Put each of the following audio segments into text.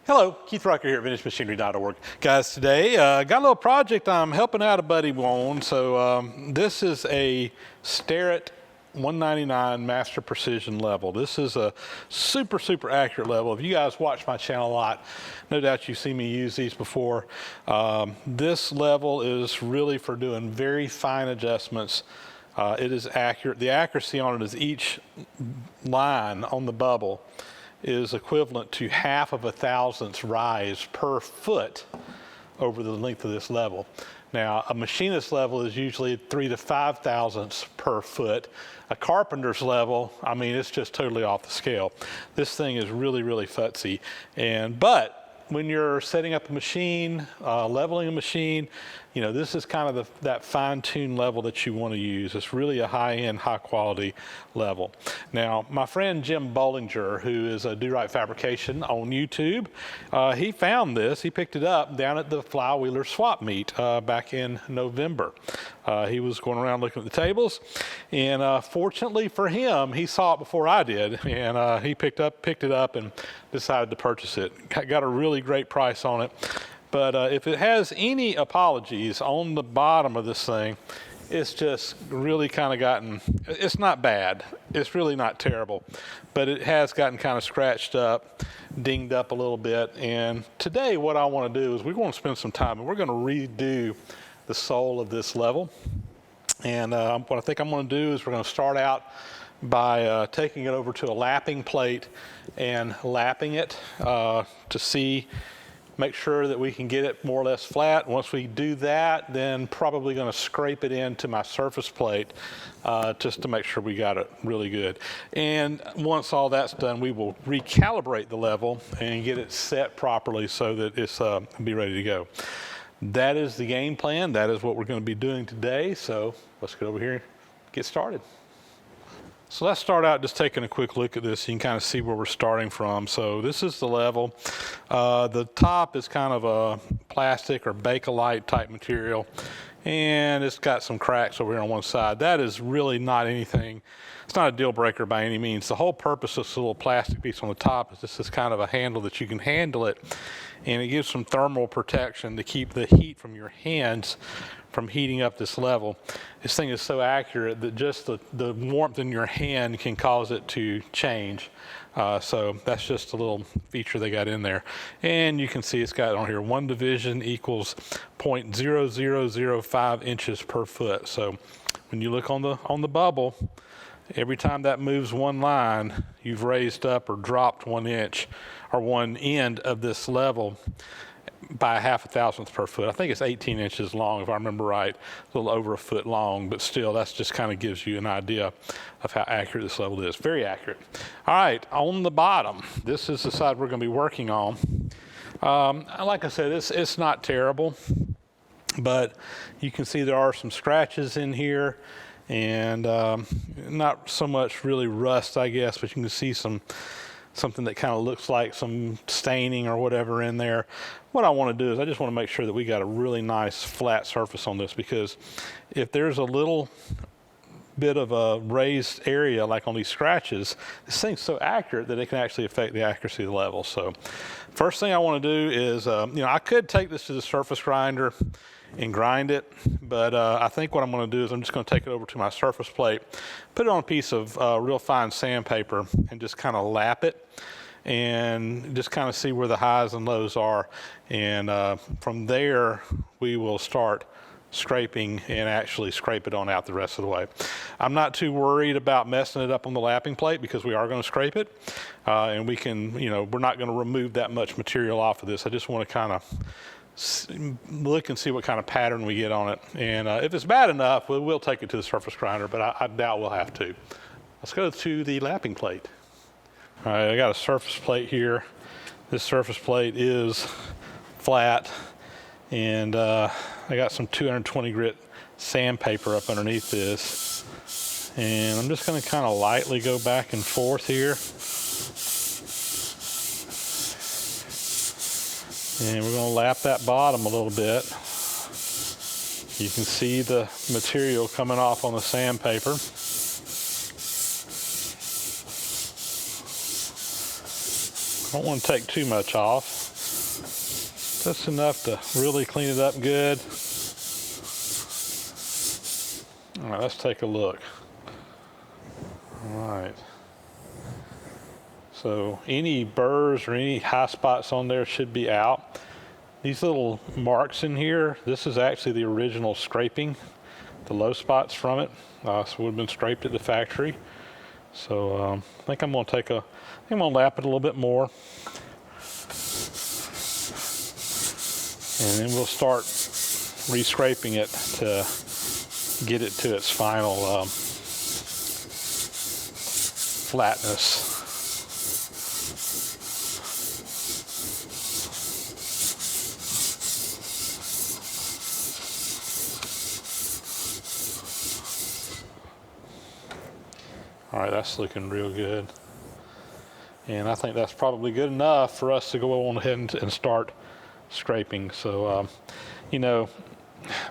Hello, Keith Rucker here at VintageMachinery.org. Guys, today got a little project I'm helping out a buddy on. So this is a Starrett 199 Master Precision level. This is a super accurate level. If you guys watch my channel a lot, no doubt you've seen me use these before. This level is really for doing very fine adjustments. It is accurate. The accuracy on it is each line on the bubble is equivalent to 1/2 thousandths rise per foot over the length of this level. Now, a machinist level is usually 3 to 5 thousandths per foot. A carpenter's level, I mean, it's just totally off the scale. This thing is really futzy. But when you're setting up a machine, leveling a machine, you know, this is kind of that fine-tuned level that you want to use. It's really a high-end, high-quality level. Now, my friend Jim Bollinger, who is a Do Right Fabrication on YouTube, he found this. He picked it up down at the Flywheeler swap meet back in November. He was going around looking at the tables, and fortunately for him, he saw it before I did, and he picked it up and decided to purchase it. Got a really great price on it. But if it has any apologies on the bottom of this thing, it's just really kind of gotten, it's not bad. It's really not terrible. But it has gotten kind of scratched up, dinged up a little bit. And today what I want to do is we're going to spend some time and we're going to redo the sole of this level. And what I think I'm going to do is we're going to start out by taking it over to a lapping plate and lapping it to make sure that we can get it more or less flat. Once we do that, then probably going to scrape it into my surface plate just to make sure we got it really good. And once all that's done, we will recalibrate the level and get it set properly so that it's be ready to go. That is the game plan. That is what we're going to be doing today. So let's get over here and get started. So let's start out just taking a quick look at this so you can kind of see where we're starting from. So this is the level. The top is kind of a plastic or Bakelite type material, and it's got some cracks over here on one side. That is really not anything. It's not a deal breaker by any means. The whole purpose of this little plastic piece on the top is this is kind of a handle that you can handle it, and it gives some thermal protection to keep the heat from your hands from heating up this level. This thing is so accurate that just the warmth in your hand can cause it to change. So that's just a little feature they got in there. And you can see it's got on here 1 division equals 0.0005 inches per foot. So when you look on the bubble, every time that moves one line, you've raised up or dropped 1 inch or one end of this level by 1/2 thousandth per foot. I think it's 18 inches long, if I remember right, a little over a foot long, but still, that's just kind of gives you an idea of how accurate this level is. Very accurate. All right, on the bottom, this is the side we're going to be working on. Like I said, it's not terrible, but you can see there are some scratches in here, and not so much really rust, I guess, but you can see something that kind of looks like some staining or whatever in there. What I want to do is I just want to make sure that we got a really nice flat surface on this, because if there's a little bit of a raised area like on these scratches, this thing's so accurate that it can actually affect the accuracy of the level. So first thing I want to do is, I could take this to the surface grinder and grind it, but I think what I'm going to do is I'm just going to take it over to my surface plate, put it on a piece of real fine sandpaper, and just kind of lap it and just kind of see where the highs and lows are. And from there, we will start scraping and actually scrape it on out the rest of the way. I'm not too worried about messing it up on the lapping plate because we are going to scrape it, and we can, we're not going to remove that much material off of this. I just want to kind of look and see what kind of pattern we get on it. And if it's bad enough, we'll take it to the surface grinder, but I doubt we'll have to. Let's go to the lapping plate. All right, I got a surface plate here. This surface plate is flat, and I got some 220 grit sandpaper up underneath this. And I'm just going to kind of lightly go back and forth here. And we're going to lap that bottom a little bit. You can see the material coming off on the sandpaper. I don't want to take too much off. Just enough to really clean it up good. All right, let's take a look. All right. So any burrs or any high spots on there should be out. These little marks in here, this is actually the original scraping, the low spots from it. So it would have been scraped at the factory. So I think I'm going to lap it a little bit more. And then we'll start re-scraping it to get it to its final flatness. All right, that's looking real good. And I think that's probably good enough for us to go on ahead and start scraping. So, you know,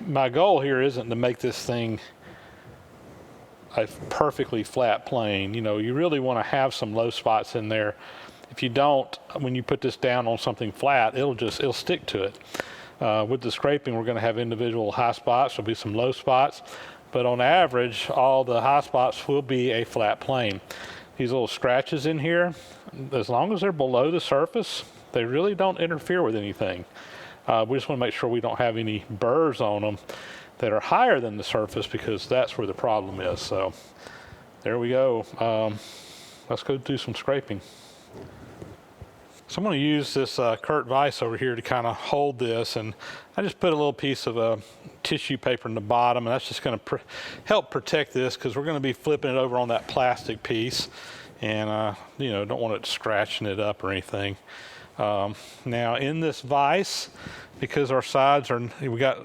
my goal here isn't to make this thing a perfectly flat plane. You know, you really want to have some low spots in there. If you don't, when you put this down on something flat, it'll stick to it. With the scraping, we're going to have individual high spots. There'll be some low spots. But on average, all the high spots will be a flat plane. These little scratches in here, as long as they're below the surface, they really don't interfere with anything. We just want to make sure we don't have any burrs on them that are higher than the surface, because that's where the problem is. So there we go. Let's go do some scraping. So I'm going to use this Kurt vise over here to kind of hold this, and I just put a little piece of tissue paper in the bottom, and that's just going to help protect this, because we're going to be flipping it over on that plastic piece, and you know, don't want it scratching it up or anything. Now in this vise, because our sides are, we got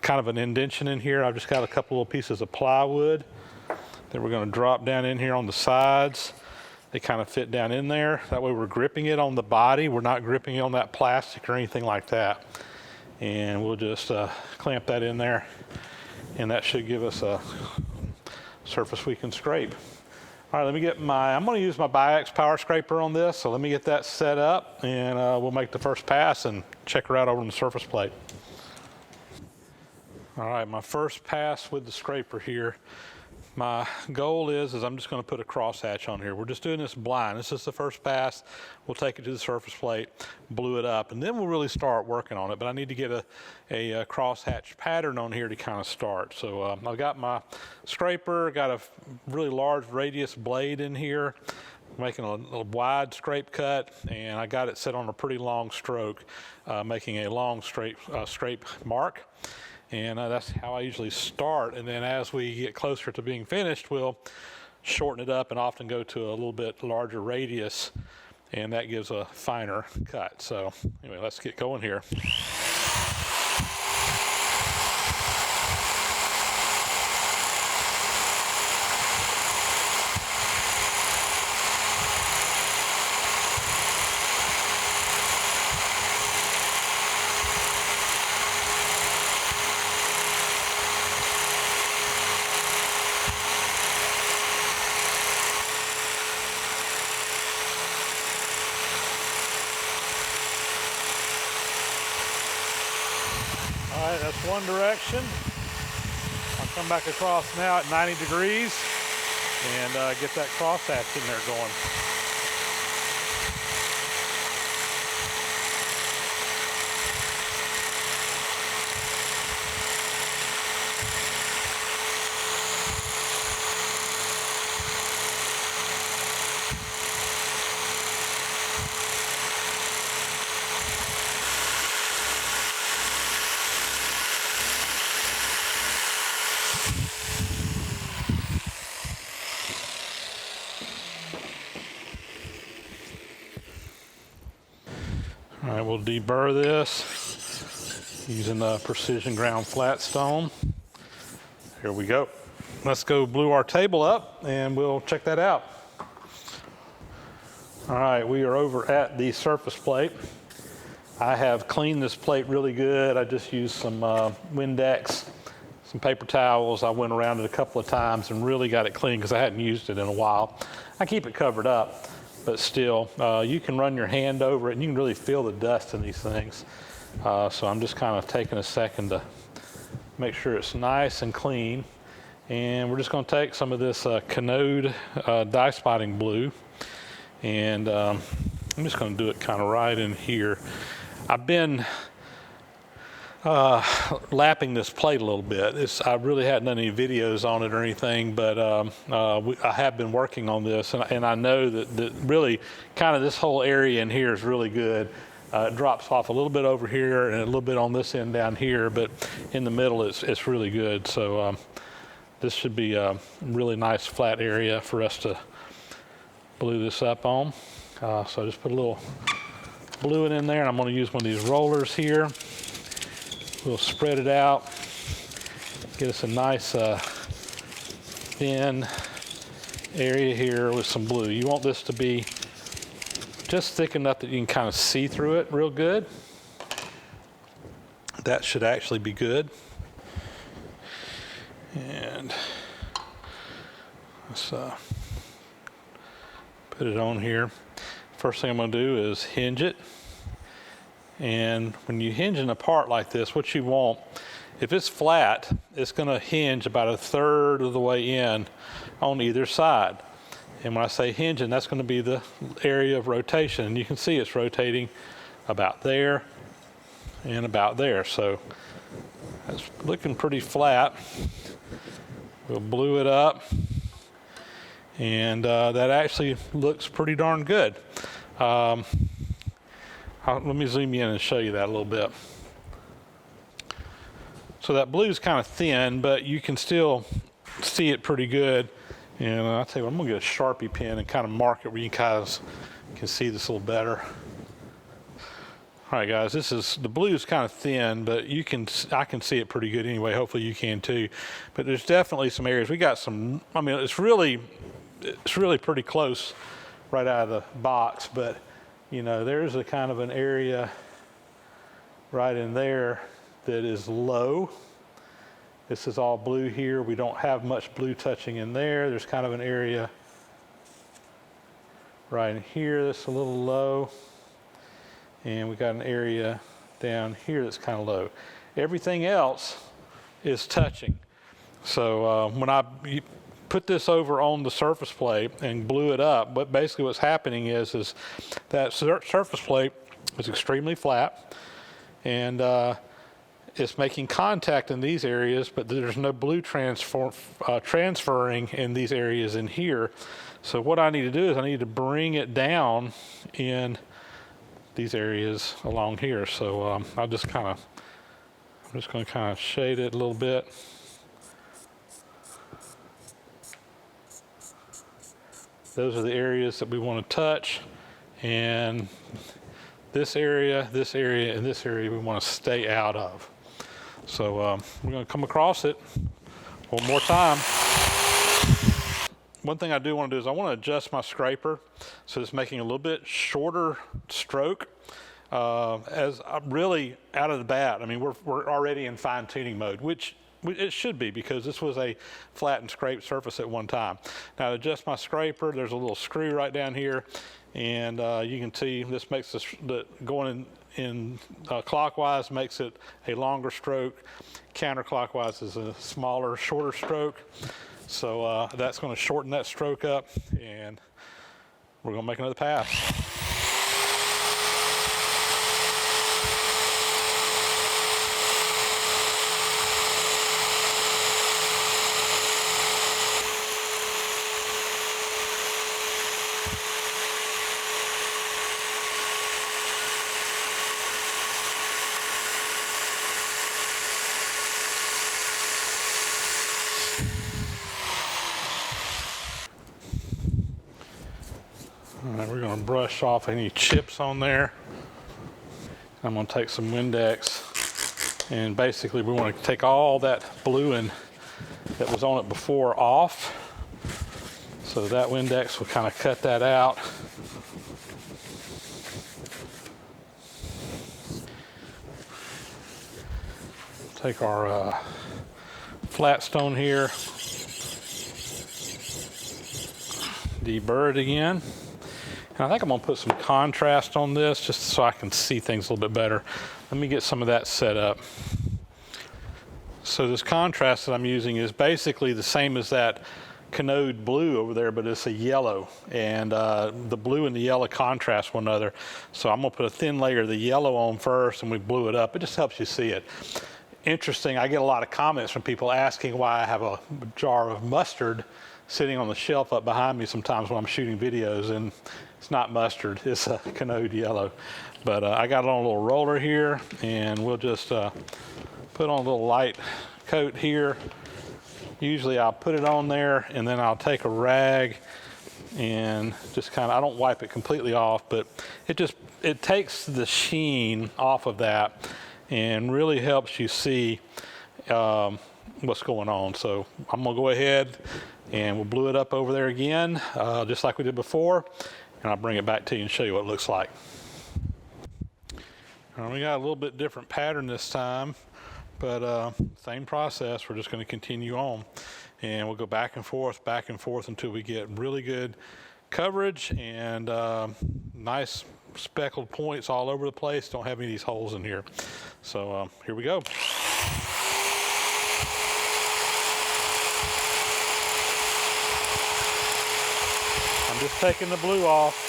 kind of an indentation in here, I've just got a couple little pieces of plywood that we're going to drop down in here on the sides. They kind of fit down in there. That way we're gripping it on the body. We're not gripping it on that plastic or anything like that. And we'll just clamp that in there, and that should give us a surface we can scrape. All right, let me get I'm going to use my Biax power scraper on this, so let me get that set up, and we'll make the first pass and check her out over on the surface plate. All right, my first pass with the scraper here. My goal is I'm just going to put a crosshatch on here. We're just doing this blind. This is the first pass. We'll take it to the surface plate, glue it up, and then we'll really start working on it. But I need to get a crosshatch pattern on here to kind of start. So I've got my scraper, got a really large radius blade in here, making a wide scrape cut, and I got it set on a pretty long stroke, making a long scrape mark. And that's how I usually start. And then as we get closer to being finished, we'll shorten it up and often go to a little bit larger radius, and that gives a finer cut. So anyway, let's get going here. All right, that's one direction. I'll come back across now at 90 degrees and get that crosshatch in there going. All right, we'll deburr this using a precision ground flat stone. Here we go. Let's go glue our table up and we'll check that out. All right, we are over at the surface plate. I have cleaned this plate really good. I just used some Windex, some paper towels. I went around it a couple of times and really got it clean because I hadn't used it in a while. I keep it covered up, but still, you can run your hand over it and you can really feel the dust in these things. So I'm just kind of taking a second to make sure it's nice and clean. And we're just going to take some of this Canode dye spotting blue, and I'm just going to do it kind of right in here. I've been lapping this plate a little bit. I really hadn't done any videos on it or anything, but I have been working on this, and I know that really kind of this whole area in here is really good. It drops off a little bit over here and a little bit on this end down here, but in the middle it's really good. So this should be a really nice flat area for us to blue this up on. So I just put a little bluing in there, and I'm going to use one of these rollers here. We'll spread it out, get us a nice thin area here with some blue. You want this to be just thick enough that you can kind of see through it real good. That should actually be good. And let's put it on here. First thing I'm going to do is hinge it. And when you hinge in a part like this, what you want, if it's flat, it's going to hinge about a third of the way in on either side. And when I say hinging, that's going to be the area of rotation. And you can see it's rotating about there and about there. So that's looking pretty flat. We'll blue it up. And that actually looks pretty darn good. Let me zoom in and show you that a little bit. So that blue is kind of thin, but you can still see it pretty good. And I'll tell you what, I'm going to get a Sharpie pen and kind of mark it where you guys can see this a little better. All right, guys, the blue is kind of thin, but I can see it pretty good anyway. Hopefully you can too. But there's definitely some areas. We got some, I mean, it's really pretty close right out of the box, but you know, there's a kind of an area right in there that is low. This is all blue here. We don't have much blue touching in there. There's kind of an area right in here that's a little low. And we got an area down here that's kind of low. Everything else is touching. So when I put this over on the surface plate and blew it up, but basically what's happening is that surface plate is extremely flat, and it's making contact in these areas, but there's no blue transferring in these areas in here. So what I need to do is I need to bring it down in these areas along here. So I'm just going to kind of shade it a little bit. Those are the areas that we want to touch, and this area, and this area we want to stay out of. So we're going to come across it one more time. One thing I do want to do is I want to adjust my scraper so it's making a little bit shorter stroke. As I'm really out of the bat, I mean, we're already in fine tuning mode, which it should be, because this was a flat and scraped surface at one time. Now to adjust my scraper, there's a little screw right down here, and you can see this makes going in clockwise makes it a longer stroke. Counterclockwise is a smaller, shorter stroke. So that's going to shorten that stroke up, and we're going to make another pass. All right, we're going to brush off any chips on there. I'm going to take some Windex, and basically we want to take all that bluing that was on it before off. So that Windex will kind of cut that out. Take our flat stone here, deburr it again. And I think I'm gonna put some contrast on this just so I can see things a little bit better. Let me get some of that set up. So this contrast that I'm using is basically the same as that Canode blue over there, but it's a yellow, and the blue and the yellow contrast one another. So I'm gonna put a thin layer of the yellow on first, and we blue it up. It just helps you see it. Interesting, I get a lot of comments from people asking why I have a jar of mustard sitting on the shelf up behind me sometimes when I'm shooting videos, and it's not mustard, it's a Canode yellow. But I got it on a little roller here, and we'll just put on a little light coat here. Usually I'll put it on there, and then I'll take a rag and just kind of, I don't wipe it completely off, but it takes the sheen off of that and really helps you see what's going on. So I'm gonna go ahead and we'll blue it up over there again, just like we did before, and I'll bring it back to you and show you what it looks like. We got a little bit different pattern this time, but same process. We're just going to continue on, and we'll go back and forth until we get really good coverage and nice speckled points all over the place. Don't have any of these holes in here. So here we go. I'm just taking the blue off.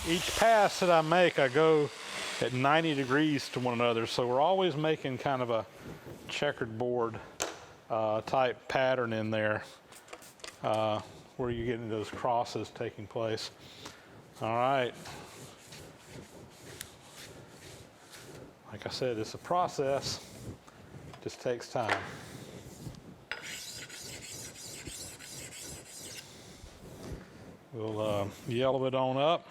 Each pass that I make, I go at 90 degrees to one another, so we're always making kind of a checkered board type pattern in there where you're getting those crosses taking place. All right. Like I said, it's a process. It just takes time. We'll yellow it on up.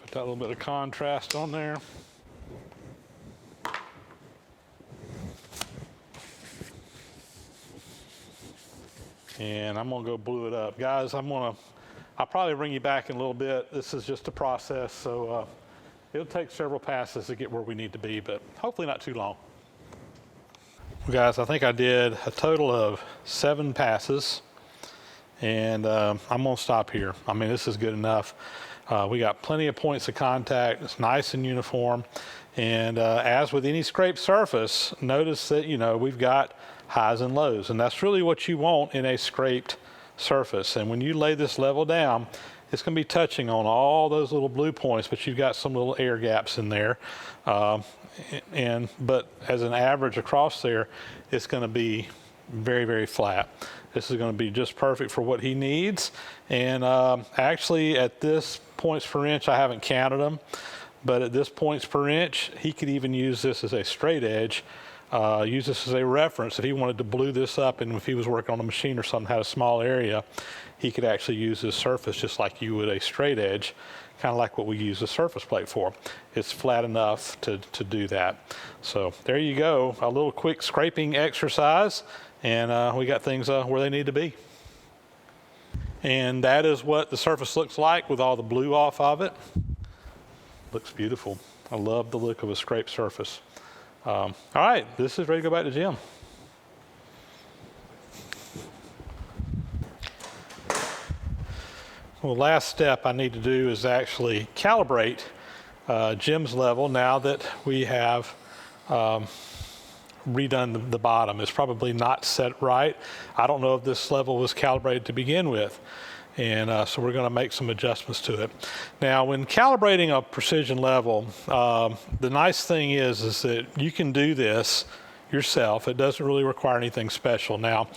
Put that little bit of contrast on there. And I'm gonna go blue it up. Guys, I'll probably bring you back in a little bit. This is just a process, so it'll take several passes to get where we need to be, but hopefully not too long. Well, guys, I think I did a total of 7 passes, and I'm gonna stop here. I mean, this is good enough. We got plenty of points of contact. It's nice and uniform. And as with any scraped surface, notice that, we've got highs and lows, and that's really what you want in a scraped surface. And when you lay this level down, it's going to be touching on all those little blue points, but you've got some little air gaps in there. But as an average across there, it's going to be very, very flat. This is going to be just perfect for what he needs. And actually at this points per inch, I haven't counted them, but at this points per inch, he could even use this as a straight edge, use this as a reference. If he wanted to blue this up, and if he was working on a machine or something, had a small area, he could actually use this surface just like you would a straight edge, kind of like what we use the surface plate for. It's flat enough to do that. So there you go, a little quick scraping exercise, and we got things where they need to be. And that is what the surface looks like with all the blue off of it. Looks beautiful. I love the look of a scraped surface. All right, this is ready to go back to Jim. Well, last step I need to do is actually calibrate Jim's level now that we have redone the bottom. It's probably not set right. I don't know if this level was calibrated to begin with. And so we're going to make some adjustments to it. Now, when calibrating a precision level, the nice thing is that you can do this yourself. It doesn't really require anything special. Now,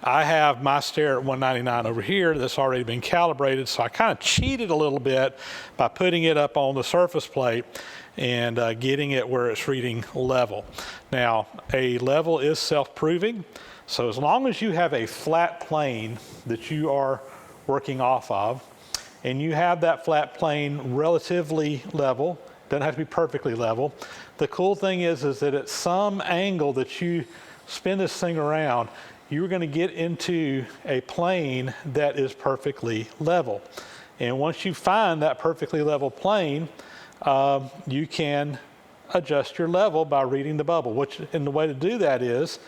I have my Starrett 199 over here that's already been calibrated, so I kind of cheated a little bit by putting it up on the surface plate and getting it where it's reading level. Now, a level is self-proving, so as long as you have a flat plane that you are working off of, and you have that flat plane relatively level, doesn't have to be perfectly level. The cool thing is that at some angle that you spin this thing around, you're going to get into a plane that is perfectly level. And once you find that perfectly level plane, you can adjust your level by reading the bubble. And the way to do that is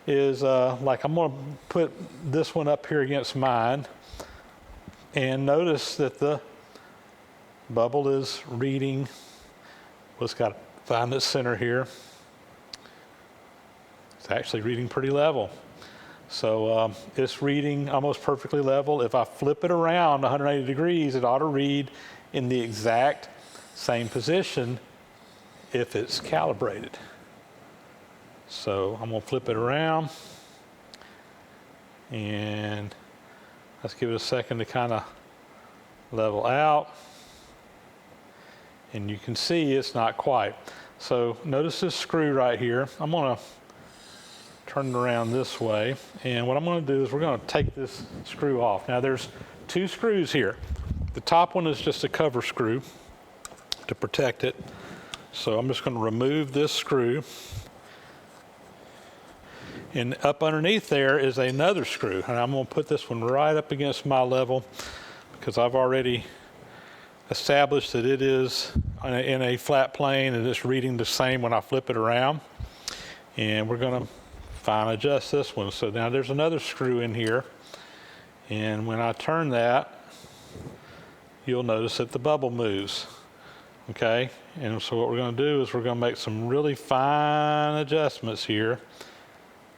like I'm going to put this one up here against mine, and notice that the bubble is reading. Let's got to find the center here. It's actually reading pretty level. So it's reading almost perfectly level. If I flip it around 180 degrees, it ought to read in the exact same position if it's calibrated. So I'm going to flip it around, and let's give it a second to kind of level out. And you can see it's not quite. So notice this screw right here. I'm going to turn it around this way. And what I'm going to do is we're going to take this screw off. Now there's two screws here. The top one is just a cover screw to protect it. So I'm just going to remove this screw. And up underneath there is another screw. And I'm going to put this one right up against my level because I've already established that it is in a flat plane and it's reading the same when I flip it around. And we're going to fine adjust this one. So now there's another screw in here. And when I turn that, you'll notice that the bubble moves. Okay? And so what we're going to do is we're going to make some really fine adjustments here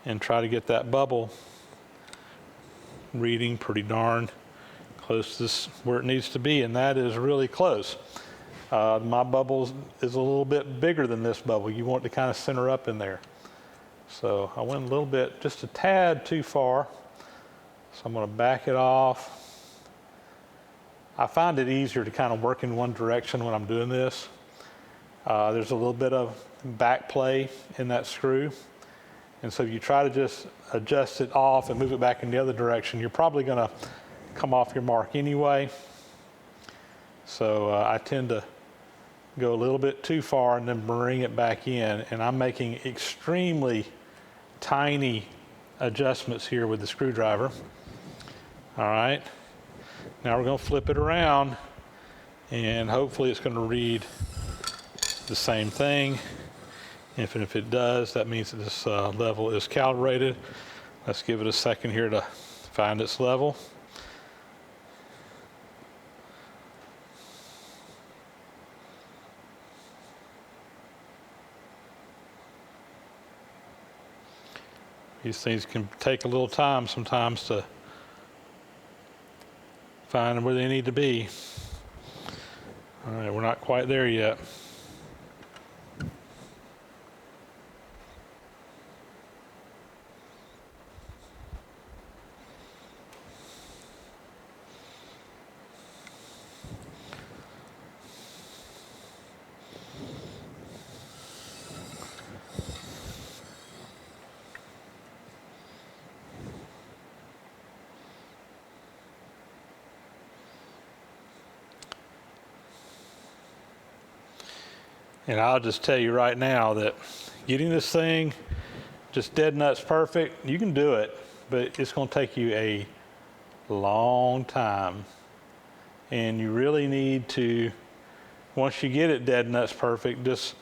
and try to get that bubble reading pretty darn close to this where it needs to be, and that is really close. My bubble is a little bit bigger than this bubble. You want it to kind of center up in there. So I went a little bit, just a tad too far. So I'm going to back it off. I find it easier to kind of work in one direction when I'm doing this. There's a little bit of back play in that screw. And so if you try to just adjust it off and move it back in the other direction, you're probably going to come off your mark anyway. So I tend to go a little bit too far and then bring it back in. And I'm making extremely tiny adjustments here with the screwdriver. All right. Now we're going to flip it around, and hopefully it's going to read the same thing. If it does, that means that this level is calibrated. Let's give it a second here to find its level. These things can take a little time sometimes to find where they need to be. All right, we're not quite there yet. And I'll just tell you right now that getting this thing just dead nuts perfect, you can do it, but it's going to take you a long time. And you really need to, once you get it dead nuts perfect, just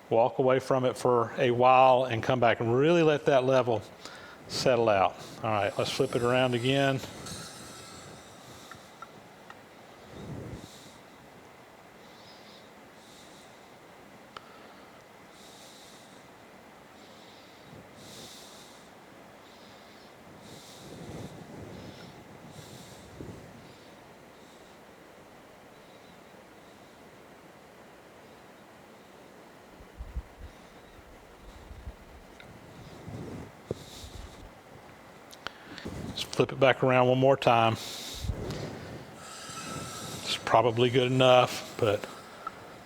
walk away from it for a while and come back and really let that level settle out. All right, let's flip it around again. Just flip it back around one more time. It's probably good enough, but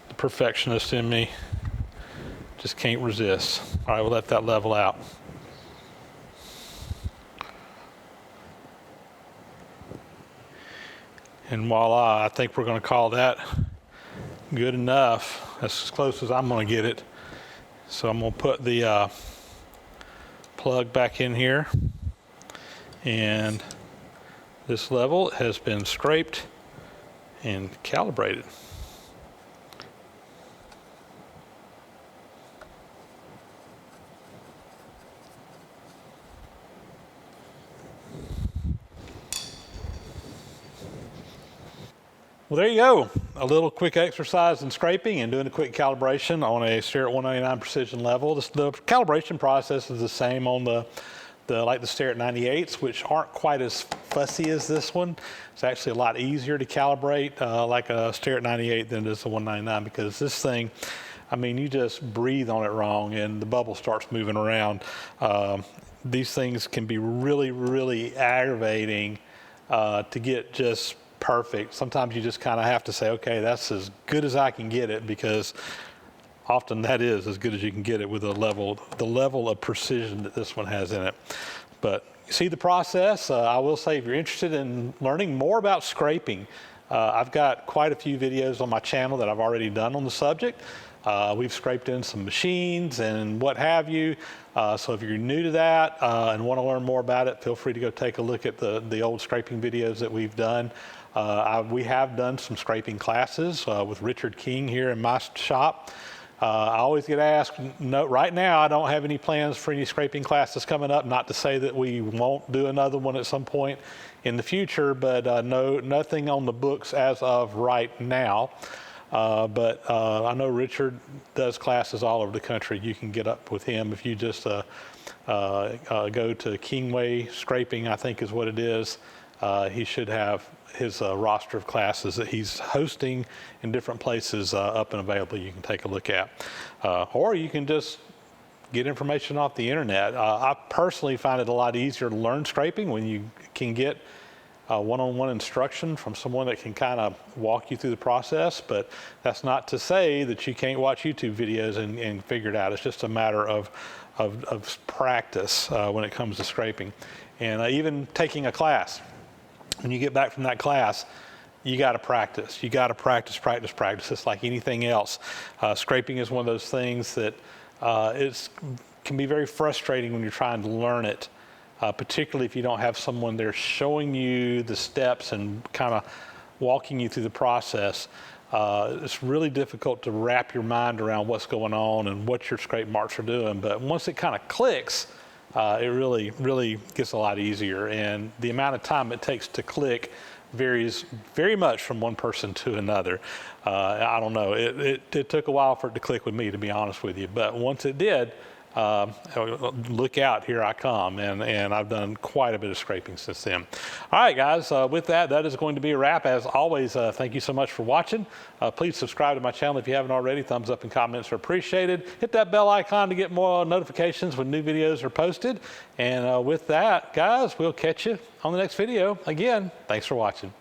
the perfectionist in me just can't resist. All right, we'll let that level out. And voila, I think we're going to call that good enough. That's as close as I'm going to get it. So I'm going to put the plug back in here. And this level has been scraped and calibrated. Well, there you go. A little quick exercise in scraping and doing a quick calibration on a Starrett 199 precision level. The calibration process is the same on the Starrett 98s, which aren't quite as fussy as this one. It's actually a lot easier to calibrate like a Starrett 98 than it is a 199, because this thing, I mean, you just breathe on it wrong and the bubble starts moving around. These things can be really, really aggravating to get just perfect. Sometimes you just kind of have to say, okay, that's as good as I can get it, because often that is as good as you can get it with the level of precision that this one has in it. But you see the process. I will say, if you're interested in learning more about scraping, I've got quite a few videos on my channel that I've already done on the subject. We've scraped in some machines and what have you. So if you're new to that and want to learn more about it, feel free to go take a look at the old scraping videos that we've done. We have done some scraping classes with Richard King here in my shop. I always get asked, no, right now I don't have any plans for any scraping classes coming up. Not to say that we won't do another one at some point in the future, but no, nothing on the books as of right now. But I know Richard does classes all over the country. You can get up with him if you just go to Kingway Scraping, I think is what it is. He should have his roster of classes that he's hosting in different places up and available you can take a look at. Or you can just get information off the internet. I personally find it a lot easier to learn scraping when you can get one-on-one instruction from someone that can kind of walk you through the process. But that's not to say that you can't watch YouTube videos and figure it out. It's just a matter of practice when it comes to scraping. And even taking a class. When you get back from that class, you got to practice. You got to practice. It's like anything else. Scraping is one of those things that can be very frustrating when you're trying to learn it, particularly if you don't have someone there showing you the steps and kind of walking you through the process. It's really difficult to wrap your mind around what's going on and what your scrape marks are doing. But once it kind of clicks, it really, really gets a lot easier, and the amount of time it takes to click varies very much from one person to another. I don't know, it took a while for it to click with me, to be honest with you, but once it did, look out, here I come, and I've done quite a bit of scraping since then. All right, guys, with that is going to be a wrap. As always, thank you so much for watching. Please subscribe to my channel if you haven't already. Thumbs up and comments are appreciated. Hit that bell icon to get more notifications when new videos are posted. And with that, guys, we'll catch you on the next video. Again, thanks for watching.